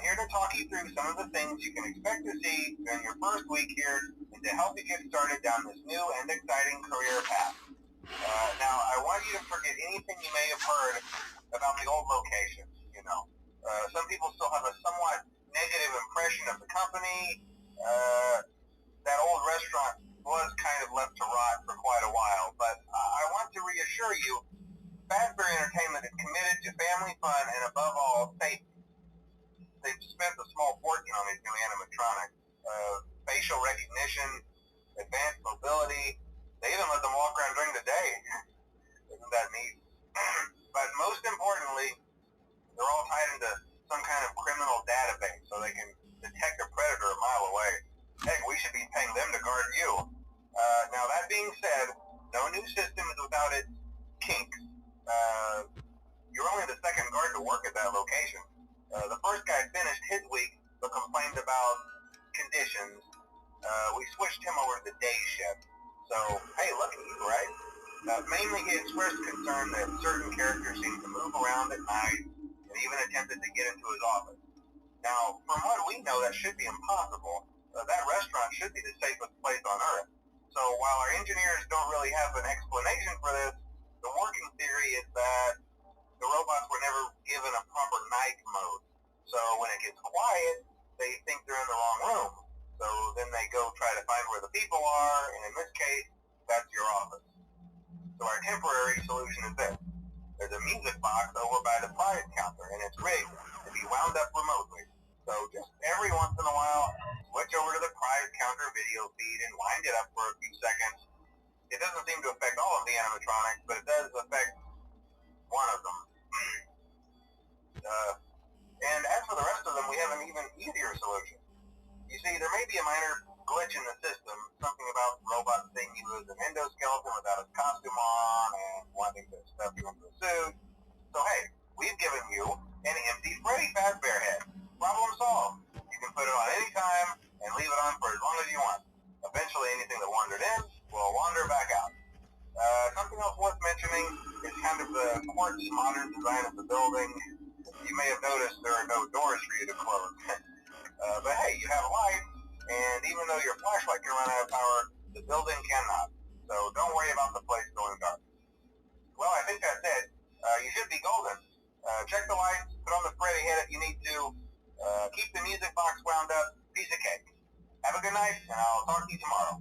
here to talk you through some of the things you can expect to see during your first week here and to help you get started down this new and exciting career path. Now, I want you to forget anything you may have heard about the old location. Some people still have a somewhat negative impression of the company. That old restaurant was kind of left to rot for quite a while, but I want to reassure you, Fazbear Entertainment is committed to family fun and above all, safety. They've spent a small fortune on these new animatronics. Facial recognition, advanced mobility. They even let them walk around during the day. Isn't that neat? But most importantly, they're all tied into some kind of criminal database so they can detect a predator a mile away. Heck, we should be paying them to guard you. Now that being said, no new system is without its kinks. You're only the second guard to work at that location. The first guy finished his week but complained about conditions. We switched him over to the day shift. So, hey, look at you, right? Mainly he expressed concern that certain characters seemed to move around at night and even attempted to get into his office. Now, from what we know, that should be impossible. That restaurant should be the safest place on Earth. So while our engineers don't really have an explanation for this, the working theory is that the robots were never given a proper night mode. So when it gets quiet, they think they're in the wrong room. So then they go try to find where the people are, and in this case, that's your office. So our temporary solution is this. There's a music box over by the prize counter, and it's rigged to be wound up remotely. So just every once in a while, switch over to the prize counter video feed and wind it up for a few seconds. It doesn't seem to affect all of the animatronics, but it does affect one of them. And as for the rest of them, we have an even easier solution. You see, there may be a minor glitch in the system, something about robots seeing you as an endoskeleton without his costume on and wanting to stuff you into a suit. So hey, we've given you an empty Freddy Fazbear head. Problem solved. You can put it on any time and leave it on for as long as you want. Eventually anything that wandered in will wander back out. Something else worth mentioning is kind of the quirky modern design of the building. You may have noticed there are no doors for you to close. But hey, you have light, and even though your flashlight can run out of power, the building cannot. So don't worry about the place going dark. Well, I think that's it. You should be golden. Check the lights, put on the Freddy head if you need to. Keep the music box wound up. Piece of cake. Have a good night, and I'll talk to you tomorrow.